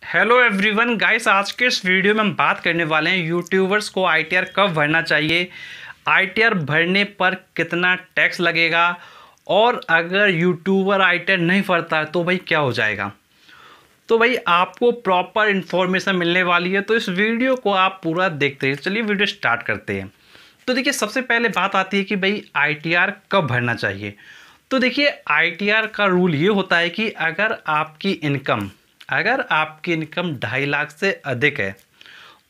Hello everyone guys, आज के इस वीडियो में हम बात करने वाले हैं यूट्यूबर्स को आईटीआर कब भरना चाहिए, आईटीआर भरने पर कितना टैक्स लगेगा और अगर यूट्यूबर आईटीआर नहीं भरता तो भाई क्या हो जाएगा। तो भाई आपको प्रॉपर इन्फॉर्मेशन मिलने वाली है, तो इस वीडियो को आप पूरा देखते हैं। चलिए वीडियो स्टार्ट करते हैं। तो देखिए, सबसे पहले बात आती है कि भाई आईटीआर कब भरना चाहिए। तो देखिए, आईटीआर का रूल ये होता है कि अगर आपकी इनकम 2.5 लाख से अधिक है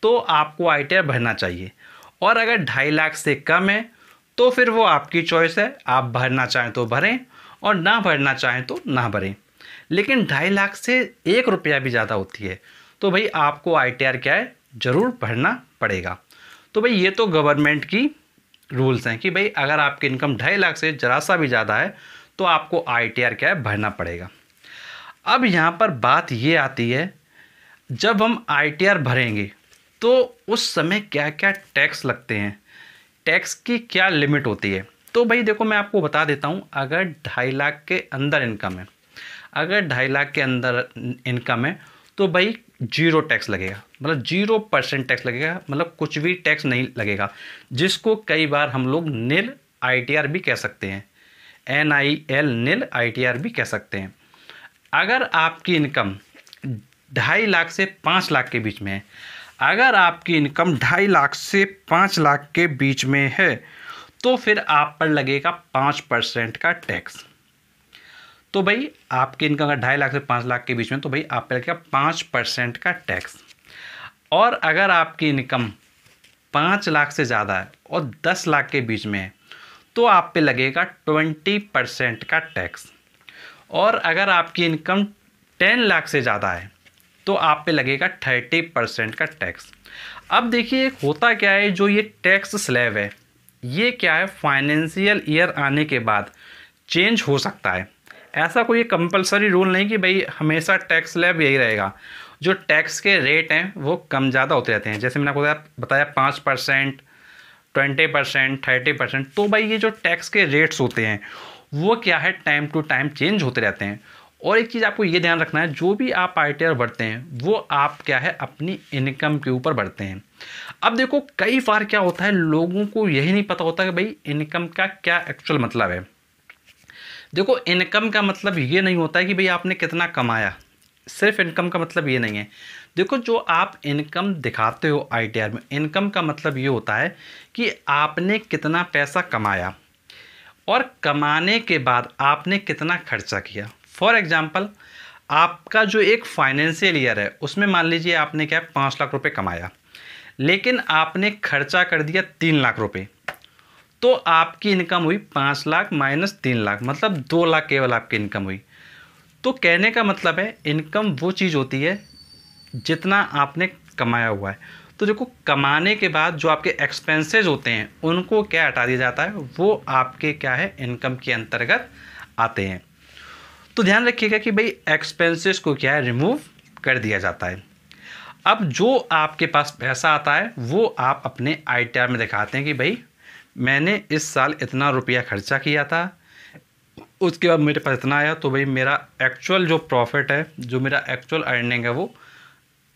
तो आपको आईटीआर भरना चाहिए, और अगर 2.5 लाख से कम है तो फिर वो आपकी चॉइस है, आप भरना चाहें तो भरें और ना भरना चाहें तो ना भरें। लेकिन 2.5 लाख से 1 रुपया भी ज़्यादा होती है तो भाई आपको आईटीआर क्या है, ज़रूर भरना पड़ेगा। तो भाई ये तो गवर्नमेंट की रूल्स हैं कि भाई अगर आपकी इनकम 2.5 लाख से ज़रा सा भी ज़्यादा है तो आपको आईटीआर क्या है, भरना पड़ेगा। अब यहाँ पर बात ये आती है, जब हम आईटीआर भरेंगे तो उस समय क्या क्या टैक्स लगते हैं, टैक्स की क्या लिमिट होती है। तो भाई देखो, मैं आपको बता देता हूँ। अगर 2.5 लाख के अंदर इनकम है, तो भाई 0 टैक्स लगेगा, मतलब 0% टैक्स लगेगा, मतलब कुछ भी टैक्स नहीं लगेगा, जिसको कई बार हम लोग निल आईटीआर भी कह सकते हैं, NIL निल आईटीआर भी कह सकते हैं। अगर आपकी इनकम 2.5 लाख से 5 लाख के बीच में है, अगर आपकी इनकम 2.5 लाख से 5 लाख के बीच में है तो फिर आप पर लगेगा 5% का टैक्स। तो भाई आपकी इनकम अगर 2.5 लाख से 5 लाख के बीच में तो भाई आप पर लगेगा 5% का टैक्स। और अगर आपकी इनकम 5 लाख से ज़्यादा है और 10 लाख के बीच में है तो आप पे लगेगा 20% का टैक्स। और अगर आपकी इनकम 10 लाख से ज़्यादा है तो आप पे लगेगा 30% का टैक्स। अब देखिए, होता क्या है, जो ये टैक्स स्लैब है ये क्या है, फाइनेंशियल ईयर आने के बाद चेंज हो सकता है। ऐसा कोई कंपलसरी रूल नहीं कि भाई हमेशा टैक्स स्लैब यही रहेगा। जो टैक्स के रेट हैं वो कम ज़्यादा होते रहते हैं, जैसे मैंने आपको बताया 5%, 20%, 30%। तो भाई ये जो टैक्स के रेट्स होते हैं वो क्या है, टाइम टू टाइम चेंज होते रहते हैं। और एक चीज़ आपको ये ध्यान रखना है, जो भी आप आईटीआर भरते हैं वो आप क्या है, अपनी इनकम के ऊपर भरते हैं। अब देखो, कई बार क्या होता है, लोगों को यही नहीं पता होता कि भाई इनकम का क्या एक्चुअल मतलब है। देखो, इनकम का मतलब ये नहीं होता है कि भाई आपने कितना कमाया, सिर्फ इनकम का मतलब ये नहीं है। देखो, जो आप इनकम दिखाते हो आईटीआर में, इनकम का मतलब ये होता है कि आपने कितना पैसा कमाया और कमाने के बाद आपने कितना खर्चा किया। फॉर एग्जांपल, आपका जो एक फाइनेंशियल ईयर है उसमें मान लीजिए आपने क्या 5 लाख रुपए कमाया, लेकिन आपने खर्चा कर दिया 3 लाख रुपए, तो आपकी इनकम हुई 5 लाख माइनस 3 लाख, मतलब 2 लाख केवल आपकी इनकम हुई। तो कहने का मतलब है, इनकम वो चीज़ होती है जितना आपने कमाया हुआ है। तो देखो, कमाने के बाद जो आपके एक्सपेंसेस होते हैं उनको क्या हटा दिया जाता है, वो आपके क्या है, इनकम के अंतर्गत आते हैं। तो ध्यान रखिएगा कि भाई एक्सपेंसेस को क्या है, रिमूव कर दिया जाता है। अब जो आपके पास पैसा आता है वो आप अपने आईटीआर में दिखाते हैं कि भाई मैंने इस साल इतना रुपया खर्चा किया था, उसके बाद मेरे पास इतना आया, तो भाई मेरा एक्चुअल जो प्रॉफिट है, जो मेरा एक्चुअल अर्निंग है, वो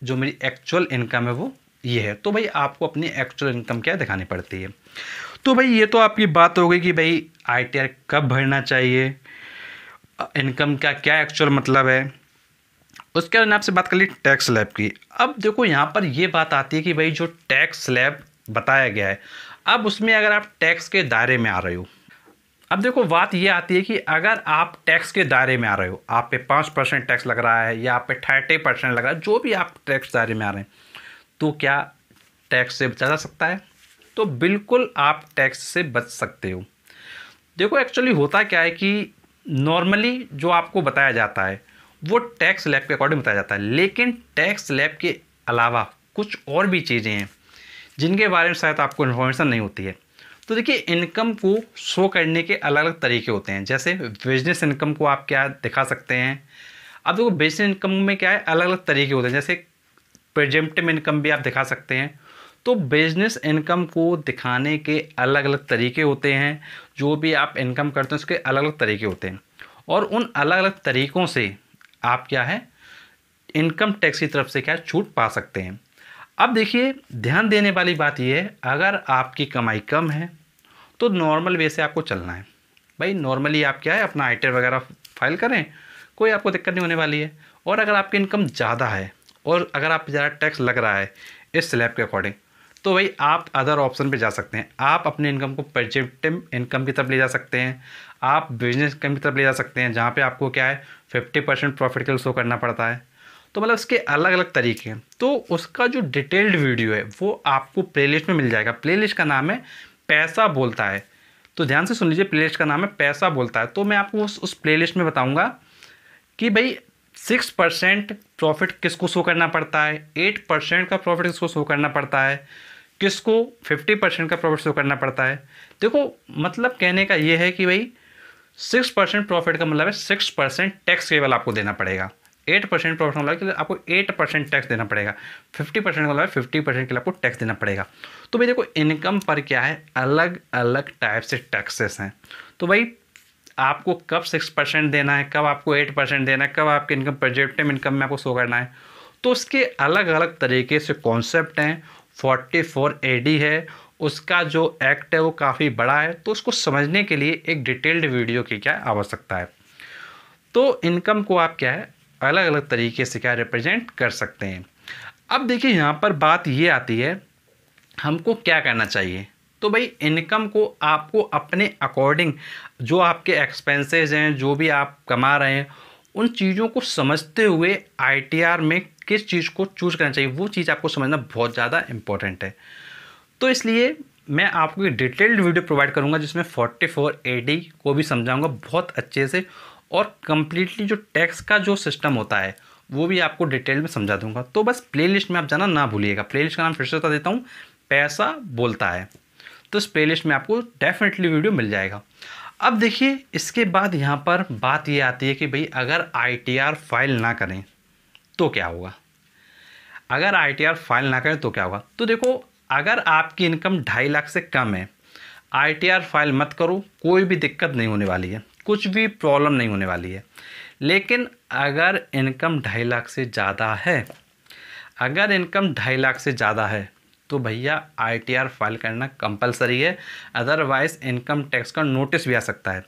जो मेरी एक्चुअल इनकम है वो ये है। तो भाई आपको अपनी एक्चुअल इनकम क्या दिखानी पड़ती है। तो भाई ये तो आपकी बात हो गई कि भाई आईटीआर कब भरना चाहिए, इनकम का क्या एक्चुअल मतलब है। उसके बाद आपसे बात कर ली टैक्स स्लैब की। अब देखो, यहाँ पर ये बात आती है कि भाई जो टैक्स स्लैब बताया गया है, अब उसमें अगर आप टैक्स के दायरे में आ रहे हो, अब देखो बात ये आती है कि अगर आप टैक्स के दायरे में आ रहे हो, आप पे 5% टैक्स लग रहा है या आप पे 30% लग रहा है, जो भी आप टैक्स दायरे में आ रहे हैं, तो क्या टैक्स से बचा जा सकता है? तो बिल्कुल आप टैक्स से बच सकते हो। देखो, एक्चुअली होता क्या है कि नॉर्मली जो आपको बताया जाता है वो टैक्स स्लैब के अकॉर्डिंग बताया जाता है, लेकिन टैक्स स्लैब के अलावा कुछ और भी चीज़ें हैं जिनके बारे में शायद आपको इन्फॉर्मेशन नहीं होती है। तो देखिए, इनकम को शो करने के अलग अलग तरीके होते हैं। जैसे बिजनेस इनकम को आप क्या दिखा सकते हैं। अब देखो, बिजनेस इनकम में क्या है, अलग अलग तरीके होते हैं। जैसे प्रेजेंटिव इनकम भी आप दिखा सकते हैं। तो बिजनेस इनकम को दिखाने के अलग अलग तरीके होते हैं। जो भी आप इनकम करते हैं उसके अलग अलग तरीके होते हैं, और उन अलग अलग तरीक़ों से आप क्या है, इनकम टैक्स की तरफ से क्या छूट पा सकते हैं। अब देखिए ध्यान देने वाली बात यह है, अगर आपकी कमाई कम है तो नॉर्मल वे से आपको चलना है भाई। नॉर्मली आप क्या है अपना आईटीआर वगैरह फाइल करें, कोई आपको दिक्कत नहीं होने वाली है। और अगर आपकी इनकम ज़्यादा है और अगर आप ज़्यादा टैक्स लग रहा है इस स्लैब के अकॉर्डिंग, तो भाई आप अदर ऑप्शन पे जा सकते हैं। आप अपने इनकम को पॉजिटिव इनकम की तरफ ले जा सकते हैं, आप बिजनेस इनकम की तरफ ले जा सकते हैं, जहाँ पे आपको क्या है 50% प्रॉफिट के शो करना पड़ता है। तो मतलब इसके अलग अलग तरीके हैं। तो उसका जो डिटेल्ड वीडियो है वो आपको प्लेलिस्ट में मिल जाएगा। प्लेलिस्ट का नाम है पैसा बोलता है, तो ध्यान से सुन लीजिए, प्लेलिस्ट का नाम है पैसा बोलता है। तो मैं आपको उस प्लेलिस्ट में बताऊंगा कि भाई 6% प्रॉफिट किसको शो करना पड़ता है, 8% का प्रॉफिट किसको शो करना पड़ता है, किसको 50% का प्रॉफिट शो करना पड़ता है। देखो मतलब कहने का ये है कि भाई 6% प्रॉफिट का मतलब है 6% टैक्स केवल आपको देना पड़ेगा, 8% प्रॉफिट का मतलब कि आपको 8% टैक्स देना पड़ेगा, 50% का मतलब 50% के लिए आपको टैक्स देना पड़ेगा। तो भाई देखो इनकम पर क्या है अलग अलग टाइप से टैक्सेस हैं। तो भाई आपको कब 6% देना है, कब आपको 8% देना है, कब आपकी इनकम प्रोजेक्टिव इनकम में आपको शो करना है, तो उसके अलग अलग तरीके से कॉन्सेप्ट हैं। 44 AD है, उसका जो एक्ट है वो काफ़ी बड़ा है, तो उसको समझने के लिए एक डिटेल्ड वीडियो की क्या आवश्यकता है। तो इनकम को आप क्या है अलग अलग तरीके से क्या रिप्रेजेंट कर सकते हैं। अब देखिए यहाँ पर बात ये आती है हमको क्या करना चाहिए। तो भाई इनकम को आपको अपने अकॉर्डिंग जो आपके एक्सपेंसेस हैं, जो भी आप कमा रहे हैं, उन चीज़ों को समझते हुए आईटीआर में किस चीज़ को चूज करना चाहिए वो चीज़ आपको समझना बहुत ज़्यादा इम्पोर्टेंट है। तो इसलिए मैं आपको एक डिटेल्ड वीडियो प्रोवाइड करूंगा जिसमें 44 AD को भी समझाऊंगा बहुत अच्छे से, और कम्प्लीटली जो टैक्स का जो सिस्टम होता है वो भी आपको डिटेल में समझा दूंगा। तो बस प्लेलिस्ट में आप जाना ना भूलिएगा। प्लेलिस्ट का नाम फिर से बता देता हूँ, पैसा बोलता है। तो इस प्लेलिस्ट में आपको डेफिनेटली वीडियो मिल जाएगा। अब देखिए इसके बाद यहाँ पर बात ये आती है कि भाई अगर आईटीआर फाइल ना करें तो क्या होगा। अगर आईटीआर फाइल ना करें तो क्या होगा, तो देखो अगर आपकी इनकम 2.5 लाख से कम है, आईटीआर फाइल मत करो, कोई भी दिक्कत नहीं होने वाली है, कुछ भी प्रॉब्लम नहीं होने वाली है। लेकिन अगर इनकम 2.5 लाख से ज़्यादा है, अगर इनकम 2.5 लाख से ज़्यादा है तो भैया आईटीआर फाइल करना कंपलसरी है, अदरवाइज़ इनकम टैक्स का नोटिस भी आ सकता है।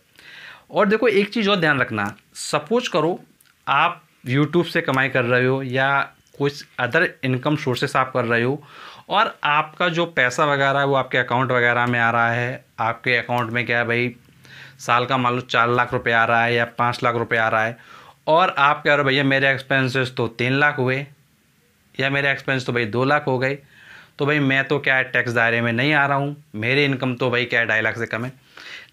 और देखो एक चीज़ और ध्यान रखना, सपोज करो आप यूट्यूब से कमाई कर रहे हो या कुछ अदर इनकम सोर्सेस आप कर रहे हो और आपका जो पैसा वगैरह है वो आपके अकाउंट वगैरह में आ रहा है, आपके अकाउंट में क्या है भाई साल का मान लो 4 लाख रुपए आ रहा है या 5 लाख रुपए आ रहा है, और आप कह रहे हो भैया मेरे एक्सपेंसेस तो 3 लाख हुए या मेरे एक्सपेंस तो भाई 2 लाख हो गए, तो भाई मैं तो क्या है टैक्स दायरे में नहीं आ रहा हूँ, मेरी इनकम तो भाई क्या है 2.5 लाख से कम है।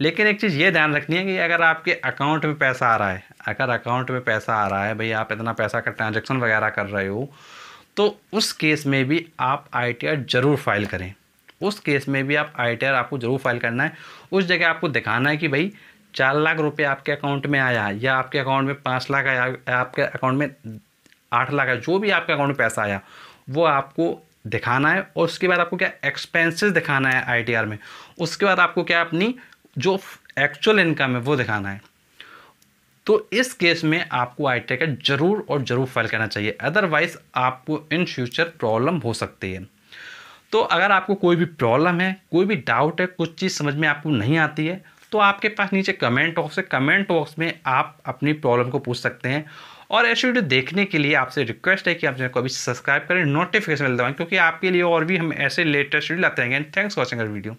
लेकिन एक चीज़ ये ध्यान रखनी है कि अगर आपके अकाउंट में पैसा आ रहा है, अगर अकाउंट में पैसा आ रहा है भाई आप इतना पैसा का ट्रांजैक्शन वगैरह कर रहे हो, तो उस केस में भी आप आईटीआर ज़रूर फाइल करें। उस केस में भी आप आईटीआर आपको ज़रूर फाइल करना है। उस जगह आपको दिखाना है कि भाई 4 लाख रुपए आपके अकाउंट में आया या आपके अकाउंट में 5 लाख आया, आपके अकाउंट में 8 लाख आया, जो भी आपके अकाउंट में पैसा आया वो आपको दिखाना है। और उसके बाद आपको क्या एक्सपेंसेस दिखाना है आईटीआर में। उसके बाद आपको क्या अपनी जो एक्चुअल इनकम है वो दिखाना है। तो इस केस में आपको आईटीआर का ज़रूर और ज़रूर फाइल करना चाहिए, अदरवाइज़ आपको इन फ्यूचर प्रॉब्लम हो सकती है। तो अगर आपको कोई भी प्रॉब्लम है, कोई भी डाउट है, कुछ चीज़ समझ में आपको नहीं आती है, तो आपके पास नीचे कमेंट बॉक्स है, कमेंट बॉक्स में आप अपनी प्रॉब्लम को पूछ सकते हैं। और ऐसे वीडियो देखने के लिए आपसे रिक्वेस्ट है कि आप चैनल को अभी सब्सक्राइब करें, नोटिफिकेशन दबाएं, क्योंकि आपके लिए और भी हम ऐसे लेटेस्ट वीडियो लाते रहेंगे। Thanks for watching our video.